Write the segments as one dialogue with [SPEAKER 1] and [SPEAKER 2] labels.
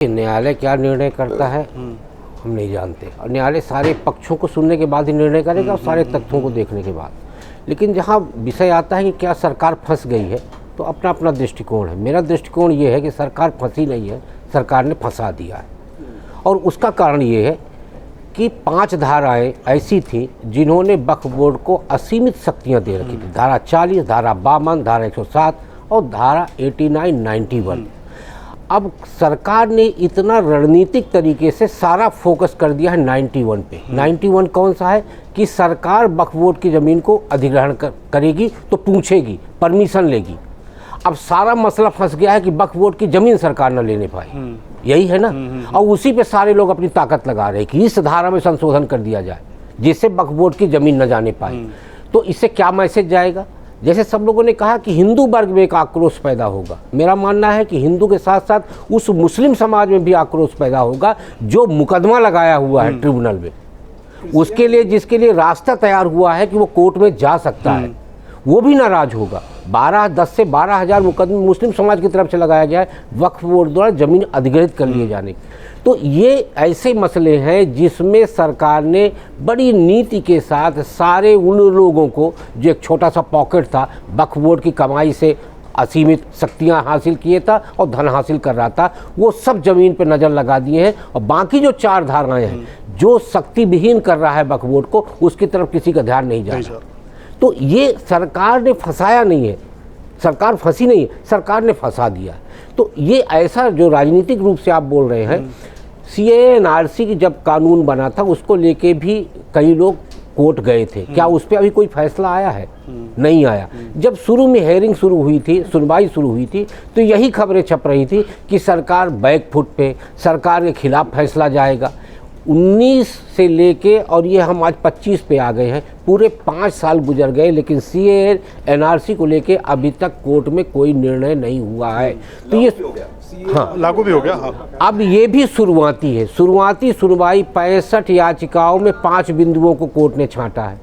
[SPEAKER 1] न्यायालय क्या निर्णय करता है हम नहीं जानते, और न्यायालय सारे पक्षों को सुनने के बाद ही निर्णय करेगा और सारे तथ्यों को देखने के बाद। लेकिन जहाँ विषय आता है कि क्या सरकार फंस गई है, तो अपना अपना दृष्टिकोण है। मेरा दृष्टिकोण ये है कि सरकार फंसी नहीं है, सरकार ने फंसा दिया है। और उसका कारण ये है कि 5 धाराएं ऐसी थी जिन्होंने वक्फ बोर्ड को असीमित शक्तियाँ दे रखी थी। धारा 40, धारा 52, धारा 107 और धारा 89, 91। अब सरकार ने इतना रणनीतिक तरीके से सारा फोकस कर दिया है 91 पे। 91 कौन सा है कि सरकार वक्फ बोर्ड की ज़मीन को अधिग्रहण करेगी तो पूछेगी, परमिशन लेगी। अब सारा मसला फंस गया है कि वक्फ बोर्ड की ज़मीन सरकार न लेने पाए, यही है ना। और उसी पे सारे लोग अपनी ताकत लगा रहे हैं कि इस धारा में संशोधन कर दिया जाए जिससे वक्फ बोर्ड की ज़मीन न जाने पाए। तो इससे क्या मैसेज जाएगा? जैसे सब लोगों ने कहा कि हिंदू वर्ग में एक आक्रोश पैदा होगा, मेरा मानना है कि हिंदू के साथ साथ उस मुस्लिम समाज में भी आक्रोश पैदा होगा जो मुकदमा लगाया हुआ है ट्रिब्यूनल में, उसके लिए जिसके लिए रास्ता तैयार हुआ है कि वो कोर्ट में जा सकता है, वो भी नाराज होगा। 10 से 12,000 मुकदमे मुस्लिम समाज की तरफ से लगाया गया है वक्फ बोर्ड द्वारा ज़मीन अधिग्रहित कर लिए जाने की। तो ये ऐसे मसले हैं जिसमें सरकार ने बड़ी नीति के साथ सारे उन लोगों को जो एक छोटा सा पॉकेट था वक्फ बोर्ड की कमाई से असीमित शक्तियां हासिल किए था और धन हासिल कर रहा था, वो सब ज़मीन पर नज़र लगा दिए हैं। और बाकी जो 4 धाराएं हैं जो शक्ति विहीन कर रहा है वक्फ बोर्ड को, उसकी तरफ किसी का ध्यान नहीं जा रहा। तो ये सरकार ने फंसाया नहीं है, सरकार फंसी नहीं है, सरकार ने फंसा दिया। तो ये ऐसा जो राजनीतिक रूप से आप बोल रहे हैं, सीएए एनआरसी की जब कानून बना था उसको लेके भी कई लोग कोर्ट गए थे। क्या उस पर अभी कोई फैसला आया है? नहीं आया। जब शुरू में हेयरिंग शुरू हुई थी, सुनवाई शुरू हुई थी, तो यही खबरें छप रही थी कि सरकार बैकफुट पे, सरकार के खिलाफ फैसला जाएगा। 19 से लेके और ये हम आज 25 पे आ गए हैं, पूरे 5 साल गुजर गए, लेकिन सीएए एनआरसी को लेके अभी तक कोर्ट में कोई निर्णय नहीं हुआ है। तो ये
[SPEAKER 2] लागू भी हो गया। हाँ।
[SPEAKER 1] अब ये भी शुरुआती है। शुरुआती सुनवाई 65 याचिकाओं में 5 बिंदुओं को कोर्ट ने छांटा है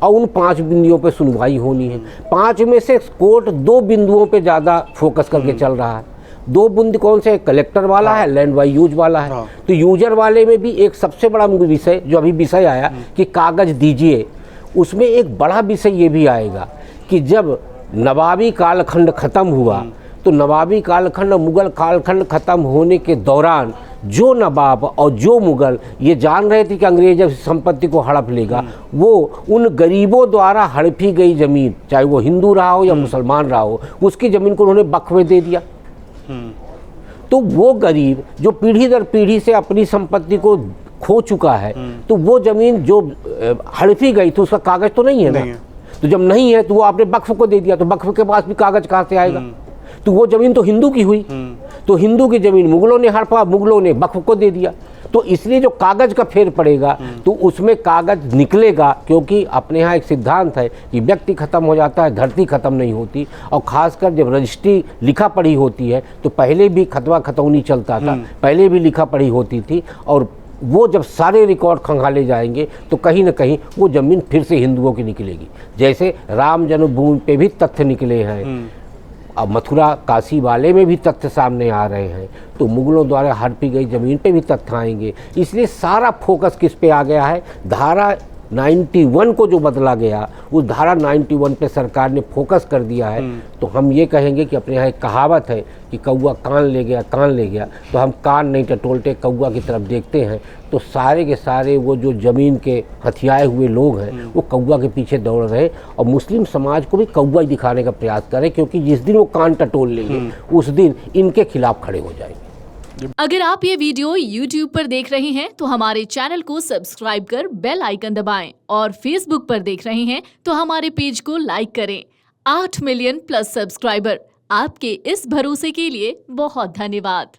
[SPEAKER 1] और उन 5 बिंदुओं पे सुनवाई होनी है। 5 में से कोर्ट 2 बिंदुओं पे ज़्यादा फोकस करके चल रहा है। 2 बिंदु कौन से? कलेक्टर वाला है, लैंड बाय यूज वाला है। तो यूजर वाले में भी एक सबसे बड़ा विषय जो अभी विषय आया कि कागज दीजिए, उसमें एक बड़ा विषय ये भी आएगा कि जब नवाबी कालखंड ख़त्म हुआ तो नवाबी कालखंड और मुग़ल कालखंड ख़त्म होने के दौरान जो नवाब और जो मुग़ल ये जान रहे थे कि अंग्रेज जब संपत्ति को हड़प लेगा, वो उन गरीबों द्वारा हड़पी गई ज़मीन, चाहे वो हिंदू रहा हो या मुसलमान रहा हो, उसकी ज़मीन को उन्होंने वक्फ में दे दिया। तो वो गरीब जो पीढ़ी दर पीढ़ी से अपनी संपत्ति को खो चुका है, तो वो ज़मीन जो हड़पी गई तो उसका कागज़ तो नहीं है ना। तो जब नहीं है तो वो आपने वक्फ को दे दिया, तो वक्फ के पास भी कागज़ कहाँ से आएगा? तो वो ज़मीन तो हिंदू की हुई। तो हिंदू की ज़मीन मुग़लों ने हड़पा, मुग़लों ने वक्फ को दे दिया। तो इसलिए जो कागज़ का फेर पड़ेगा तो उसमें कागज़ निकलेगा, क्योंकि अपने यहाँ एक सिद्धांत है कि व्यक्ति ख़त्म हो जाता है, धरती ख़त्म नहीं होती। और ख़ासकर जब रजिस्ट्री लिखा पढ़ी होती है तो पहले भी खतवा खतौनी चलता था, पहले भी लिखा पढ़ी होती थी। और वो जब सारे रिकॉर्ड खंगाले जाएंगे तो कहीं ना कहीं वो ज़मीन फिर से हिंदुओं की निकलेगी। जैसे राम जन्मभूमि पे भी तथ्य निकले हैं, अब मथुरा काशी वाले में भी तथ्य सामने आ रहे हैं, तो मुग़लों द्वारा हड़पी गई ज़मीन पे भी तथ्य आएंगे। इसलिए सारा फोकस किस पे आ गया है? धारा 91 को जो बदला गया, उस धारा 91 पे सरकार ने फोकस कर दिया है। तो हम ये कहेंगे कि अपने यहाँ एक कहावत है कि कौआ कान ले गया, कान ले गया। तो हम कान नहीं टटोलते, कौआ की तरफ देखते हैं। तो सारे के सारे वो जो ज़मीन के हथियाए हुए लोग हैं वो कौआ के पीछे दौड़ रहे हैं, और मुस्लिम समाज को भी कौआ ही दिखाने का प्रयास करें, क्योंकि जिस दिन वो कान टटोल लेंगे उस दिन इनके खिलाफ खड़े हो जाएंगे।
[SPEAKER 3] अगर आप ये वीडियो YouTube पर देख रहे हैं तो हमारे चैनल को सब्सक्राइब कर बेल आइकन दबाएं, और Facebook पर देख रहे हैं तो हमारे पेज को लाइक करें। 8 मिलियन प्लस सब्सक्राइबर, आपके इस भरोसे के लिए बहुत धन्यवाद।